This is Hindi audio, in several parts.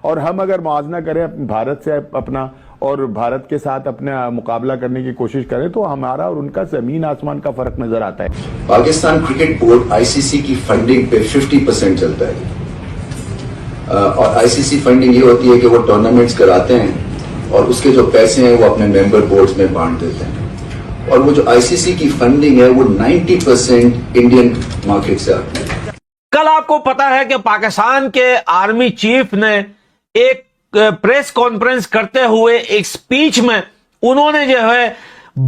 और हम अगर मुआवजा करें भारत से अपना और भारत के साथ अपना मुकाबला करने की कोशिश करें तो हमारा और उनका जमीन आसमान का फर्क नजर आता है। पाकिस्तान क्रिकेट बोर्ड आईसीसी की फंडिंग पे 50% चलता है और आईसीसी फंडिंग ये होती है कि वो टूर्नामेंट्स कराते हैं और उसके जो पैसे हैं वो अपने मेंबर बोर्ड्स में बांट देते हैं और वो जो आईसीसी की फंडिंग है वो 90% इंडियन मार्केट से आती है। कल आपको पता है कि पाकिस्तान के आर्मी चीफ ने एक प्रेस कॉन्फ्रेंस करते हुए एक स्पीच में उन्होंने जो है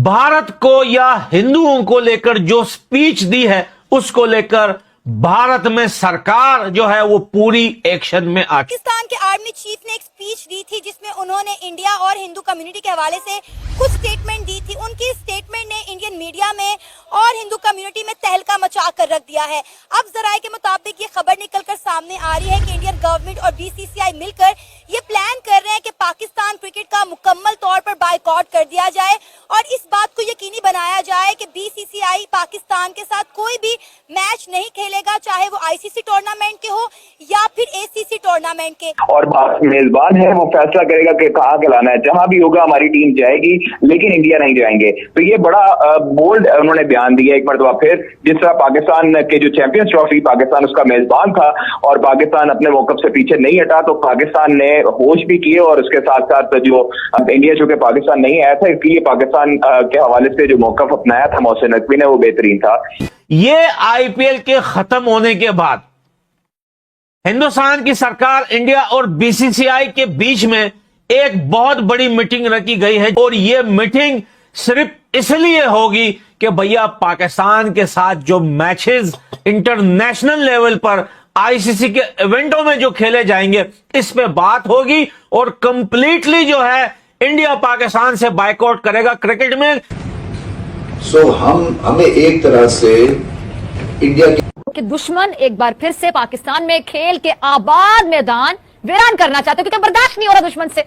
भारत को या हिंदुओं को लेकर जो स्पीच दी है उसको लेकर भारत में सरकार जो है वो पूरी एक्शन में आ। पाकिस्तान के आर्मी चीफ ने एक स्पीच दी थी जिसमें उन्होंने इंडिया और हिंदू कम्युनिटी के हवाले से कुछ स्टेटमेंट दी थी। उनकी स्टेटमेंट ने इंडियन मीडिया में और हिंदू कम्युनिटी में तहलका मचा कर रख दिया है। अब जराये के मुताबिक ये खबर निकलकर सामने आ रही है कि इंडियन गवर्नमेंट और बीसीसीआई मिलकर ये प्लान कर रहे हैं कि पाकिस्तान क्रिकेट का मुकम्मल तौर पर बायकॉट कर दिया जाए और इस बात को यकीनी बनाया जाए कि बीसीसीआई पाकिस्तान के साथ कोई भी मैच नहीं खेलेगा, चाहे वो आईसीसी टूर्नामेंट के हो या फिर एसीसी टूर्नामेंट के। और मेजबान है वो फैसला करेगा कि कहाँ खिलाना है, जहां भी होगा हमारी टीम जाएगी लेकिन इंडिया नहीं जाएंगे। तो ये बड़ा बोल्ड उन्होंने बयान दिया एक मरतबा फिर। जिस तरह पाकिस्तान के जो चैंपियंस ट्रॉफी पाकिस्तान उसका मेजबान था और पाकिस्तान अपने मौकफ से पीछे नहीं हटा तो पाकिस्तान ने होश भी किए और उसके साथ साथ जो इंडिया चूंकि पाकिस्तान नहीं आया था इसलिए पाकिस्तान के हवाले से जो मौकफ अपनाया था मोहसिन नकवी ने वो बेहतरीन था। ये आईपीएल के खत्म होने के बाद हिंदुस्तान की सरकार इंडिया और बीसीसीआई के बीच में एक बहुत बड़ी मीटिंग रखी गई है और ये मीटिंग सिर्फ इसलिए होगी कि भैया पाकिस्तान के साथ जो मैचेस इंटरनेशनल लेवल पर आईसीसी के इवेंटों में जो खेले जाएंगे इस पे बात होगी और कंप्लीटली जो है इंडिया पाकिस्तान से बायकॉट करेगा क्रिकेट में। हमें एक तरह से इंडिया के दुश्मन एक बार फिर से पाकिस्तान में खेल के आबाद मैदान वीरान करना चाहते हो क्योंकि बर्दाश्त नहीं हो रहा दुश्मन से।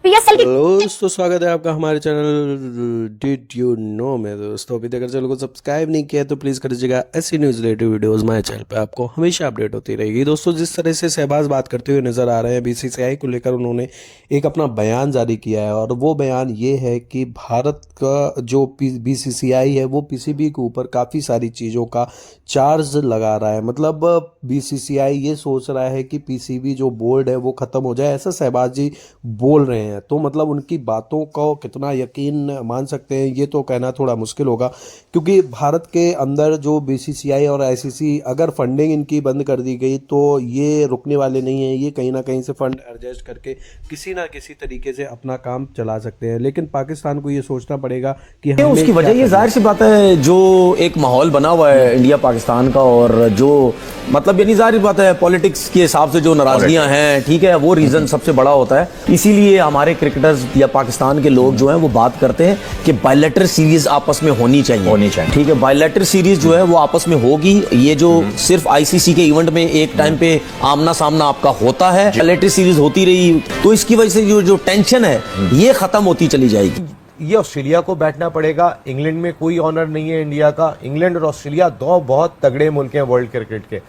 पीएसएल की दोस्तों स्वागत है आपका हमारे चैनल डिड यू नो में। दोस्तों अभी तक अगर चैनल को सब्सक्राइब नहीं किया तो प्लीज़ कर दीजिएगा। ऐसी न्यूज़ रिलेटेड वीडियोस हमारे चैनल पे आपको हमेशा अपडेट होती रहेगी। दोस्तों जिस तरह से शहबाज बात करते हुए नज़र आ रहे हैं बीसीसीआई को लेकर, उन्होंने एक अपना बयान जारी किया है और वो बयान ये है कि भारत का जो बीसीसीआई है वो पीसीबी के ऊपर काफ़ी सारी चीज़ों का चार्ज लगा रहा है। मतलब बीसीसीआई ये सोच रहा है कि पीसीबी जो बोर्ड है वो ख़त्म हो जाए, ऐसा शहबाज जी बोल रहे हैं। तो मतलब उनकी बातों को कितना यकीन मान सकते हैं ये तो कहना थोड़ा मुश्किल होगा क्योंकि भारत के अंदर जो बीसीसीआई और आईसीसी अगर फंडिंग इनकी बंद कर दी गई तो ये रुकने वाले नहीं हैं। ये कहीं ना कहीं से फंड एडजस्ट करके किसी ना किसी तरीके से अपना काम चला सकते हैं, लेकिन पाकिस्तान को ये सोचना पड़ेगा कि उसकी वजह ये जाहिर सी बात है जो एक माहौल बना हुआ है इंडिया पाकिस्तान का और जो मतलब यानी जाहिर बात है पॉलिटिक्स के हिसाब से जो नाराजगियां हैं, ठीक है, वो रीजन सबसे बड़ा होता है। इसीलिए हमारे क्रिकेटर्स या पाकिस्तान के लोग जो हैं वो बात करते हैं कि बायलैटरल सीरीज आपस में होनी चाहिए, ठीक है। बायलैटरल सीरीज जो है वो आपस में होगी। ये जो सिर्फ आईसीसी के इवेंट में एक टाइम पे आमना सामना आपका होता है, बायलैटरल सीरीज होती रही तो इसकी वजह से जो टेंशन है ये खत्म होती चली जाएगी। ये ऑस्ट्रेलिया को बैठना पड़ेगा। इंग्लैंड में कोई ऑनर नहीं है इंडिया का। इंग्लैंड और ऑस्ट्रेलिया दो बहुत तगड़े मुल्क हैं वर्ल्ड क्रिकेट के।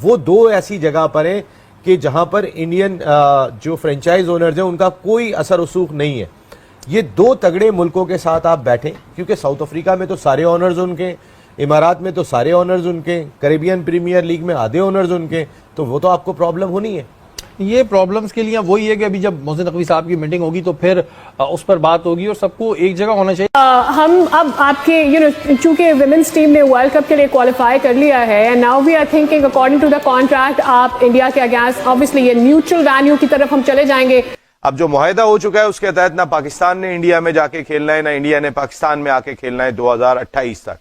वो दो ऐसी जगह पर हैं कि जहां पर इंडियन जो फ्रेंचाइज ओनर्स हैं उनका कोई असर रसूख नहीं है। ये दो तगड़े मुल्कों के साथ आप बैठें क्योंकि साउथ अफ्रीका में तो सारे ऑनर्स उनके, इमारात में तो सारे ऑनर्स उनके, कैरेबियन प्रीमियर लीग में आधे ऑनर्स उनके, तो वो तो आपको प्रॉब्लम होनी है। ये प्रॉब्लम्स के लिए वही है कि अभी जब मोहसिन नकवी साहब की मीटिंग होगी तो फिर उस पर बात होगी और सबको एक जगह होना चाहिए। हम अब आपके चूंकि वुमेन्स टीम ने वर्ल्ड कप के लिए क्वालिफाई कर लिया है and now we are thinking according to the contract आप इंडिया के अगेंस्ट ऑब्वियसली ये न्यूट्रल वेन्यू की तरफ हम चले जाएंगे। अब जो मुआहदा हो चुका है उसके तहत ना पाकिस्तान ने इंडिया में जाके खेलना है ना इंडिया ने पाकिस्तान में आके खेलना है 2028 तक।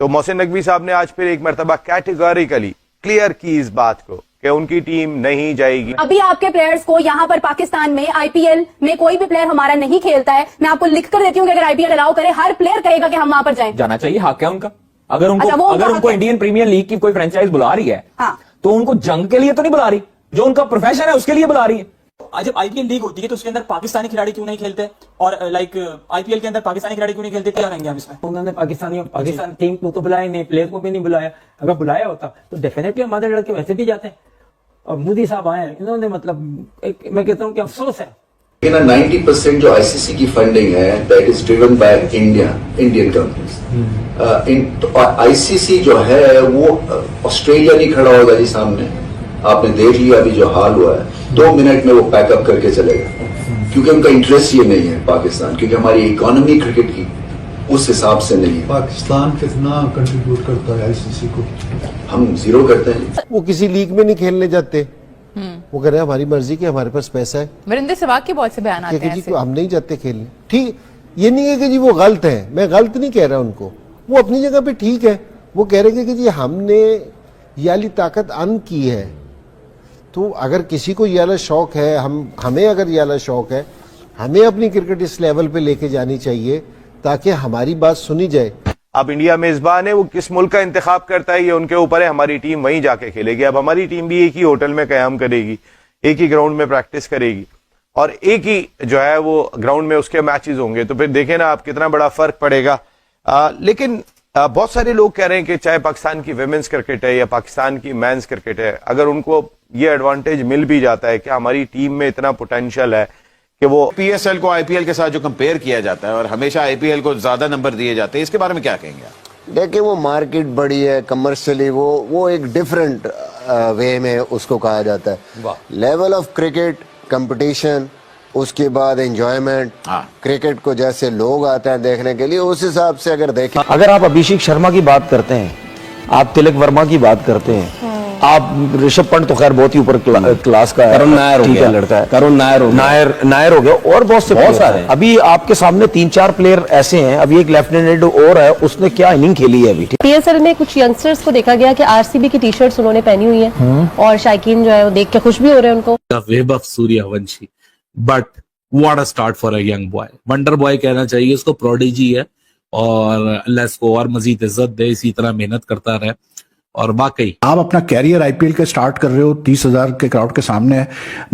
तो मोहसिन नकवी साहब ने आज फिर एक मरतबा कैटेगोरिकली क्लियर की इस बात को कि उनकी टीम नहीं जाएगी। अभी आपके प्लेयर्स को यहाँ पर पाकिस्तान में आईपीएल में कोई भी प्लेयर हमारा नहीं खेलता है। मैं आपको लिख कर देती हूँ कि अगर आईपीएल अलाउ करे हर प्लेयर कहेगा कि हम वहां पर जाएं। जाना चाहिए, हक है उनका। अगर उनको इंडियन प्रीमियर लीग की कोई फ्रेंचाइज बुला रही है तो उनको जंग के लिए तो नहीं बुला रही, जो उनका प्रोफेशन है उसके लिए बुला रही है। जब आईपीएल लीग होती है तो उसके अंदर पाकिस्तानी खिलाड़ी क्यों नहीं खेलते और आईपीएल के अंदर पाकिस्तानी खिलाड़ी क्यों नहीं खेलते, क्या करेंगे हम इसमें? उन्होंने पाकिस्तान टीम को तो बुलाया नहीं, प्लेयर को भी नहीं बुलाया। अगर बुलाया होता तो डेफिनेटली हमारे लड़के वैसे भी जाते हैं और मोदी साहब आए, इन्होंने मतलब मैं कहता हूँ कि अफसोस है। 90% जो आईसीसी की फंडिंग है that is driven by Indian companies. ICC जो है वो ऑस्ट्रेलिया नहीं खड़ा होगा जी सामने। आपने देख लिया अभी जो हाल हुआ है, 2 मिनट में वो पैकअप करके चलेगा, क्योंकि उनका इंटरेस्ट ये नहीं है पाकिस्तान, क्योंकि हमारी इकोनॉमी क्रिकेट की उस हिसाब से नहीं है। पाकिस्तान कितना कंट्रीब्यूट करता है आईसीसी को? हम 0 करते हैं। वो किसी लीग में नहीं खेलने जाते, वो कह रहे हैं हमारी मर्जी की, हमारे पास पैसा है। वीरेंद्र सहवाग के बहुत से बयान आते हैं जी हम नहीं जाते खेलने। ठीक, ये नहीं है कि जी वो गलत है, मैं गलत नहीं कह रहा उनको, वो अपनी जगह पे ठीक है। वो कह रहे हैं कि जी हमने ये वाली ताकत अन की है, तो अगर किसी को ये वाला शौक है, हमें अगर ये वाला शौक है, हमें अपनी क्रिकेट इस लेवल पे लेके जानी चाहिए ताकि हमारी बात सुनी जाए। अब इंडिया मेजबान है, वो किस मुल्क का इंतखाब करता है ये उनके ऊपर है। हमारी टीम वहीं जाके खेलेगी। अब हमारी टीम भी एक ही होटल में कयाम करेगी, एक ही ग्राउंड में प्रैक्टिस करेगी और एक ही जो है वो ग्राउंड में उसके मैचेस होंगे। तो फिर देखें ना आप कितना बड़ा फर्क पड़ेगा। लेकिन बहुत सारे लोग कह रहे हैं कि चाहे पाकिस्तान की विमेंस क्रिकेट है या पाकिस्तान की मेंस क्रिकेट है, अगर उनको ये एडवांटेज मिल भी जाता है कि हमारी टीम में इतना पोटेंशियल है कि वो पीएसएल को आईपीएल के साथ जो कंपेयर किया जाता है और हमेशा आईपीएल को ज्यादा नंबर दिए जाते हैं, इसके बारे में क्या कहेंगे आप? देखिए वो मार्केट बड़ी है, कमर्शियली वो एक डिफरेंट वे में उसको कहा जाता है। लेवल ऑफ क्रिकेट, कंपटीशन, उसके बाद एंजॉयमेंट, क्रिकेट को जैसे लोग आते हैं देखने के लिए, उस हिसाब से अगर देखें। अगर आप अभिषेक शर्मा की बात करते हैं, आप तिलक वर्मा की बात करते हैं, आप ऋषभ पंत तो खैर बहुत ही ऊपर क्लास का है, करुण नायर हो गया लड़का है, करुण नायर हो गया और बहुत सारे। अभी आपके सामने 3-4 प्लेयर ऐसे हैं। अभी एक लेफ्टिनेंट और है, उसने क्या इनिंग खेली है अभी। पीएसएल में कुछ यंगस्टर्स को देखा गया कि आरसीबी की टी-शर्ट्स उन्होंने पहनी हुई है और शायकीन जो है वो देख के खुश भी हो रहे हैं उनको। Vaibhav Suryavanshi, but what a start for a young boy. Wonder boy कहना चाहिए उसको, प्रोडिजी है और अल्लाह इसको और मजीद इज्जत दे, इसी तरह मेहनत करता रहे। और वाकई आप अपना कैरियर आईपीएल के स्टार्ट कर रहे हो 30,000 के क्राउड के सामने,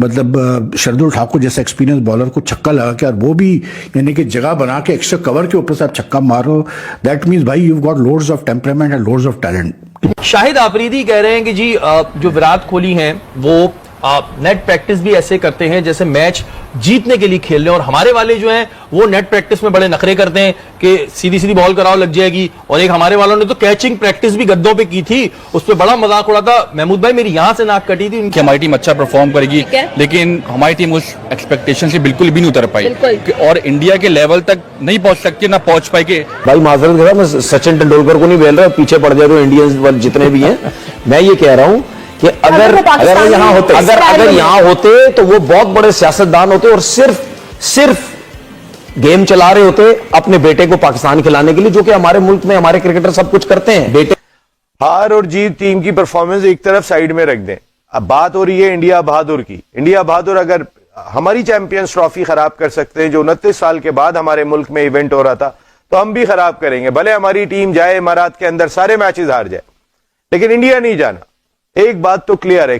मतलब शार्दुल ठाकुर जैसे एक्सपीरियंस बॉलर को छक्का लगा के, और वो भी यानी कि जगह बना के एक्स्ट्रा कवर के ऊपर से आप छक्का मारो, दैट मींस भाई you got loads of temperament and loads of talent. Shahid Afridi कह रहे हैं कि जी जो विराट कोहली हैं वो नेट प्रैक्टिस भी ऐसे करते हैं जैसे मैच जीतने के लिए खेल रहे हैं, और हमारे वाले जो हैं वो नेट प्रैक्टिस में बड़े नखरे करते हैं कि सीधी सीधी बॉल कराओ लग जाएगी। और एक हमारे वालों ने तो कैचिंग प्रैक्टिस भी गद्दों पे की थी, उस पर बड़ा मजाक उड़ा था। महमूद भाई मेरी यहां से नाक कटी थी। हमारी टीम अच्छा परफॉर्म करेगी, लेकिन हमारी टीम उस एक्सपेक्टेशन से बिल्कुल भी नहीं उतर पाई और इंडिया के लेवल तक नहीं पहुंच सकती, ना पहुंच पाई के। भाई माजरत कर रहा हूं, मैं सचिन तेंदुलकर को नहीं बोल रहा, पीछे पड़ जाए तो इंडियंस जितने भी हैं। मैं ये कह रहा हूं कि अगर यहाँ होते तो वो बहुत बड़े सियासतदान होते और सिर्फ गेम चला रहे होते अपने बेटे को पाकिस्तान खिलाने के लिए, जो कि हमारे मुल्क में हमारे क्रिकेटर सब कुछ करते हैं। बेटे हार और जीत टीम की परफॉर्मेंस एक तरफ साइड में रख दें। अब बात हो रही है इंडिया बहादुर की। इंडिया बहादुर अगर हमारी चैंपियंस ट्रॉफी खराब कर सकते हैं, जो 29 साल के बाद हमारे मुल्क में इवेंट हो रहा था, तो हम भी खराब करेंगे। भले हमारी टीम जाए इमारात के अंदर सारे मैचेस हार जाए, लेकिन इंडिया नहीं जाना। एक बात तो क्लियर है।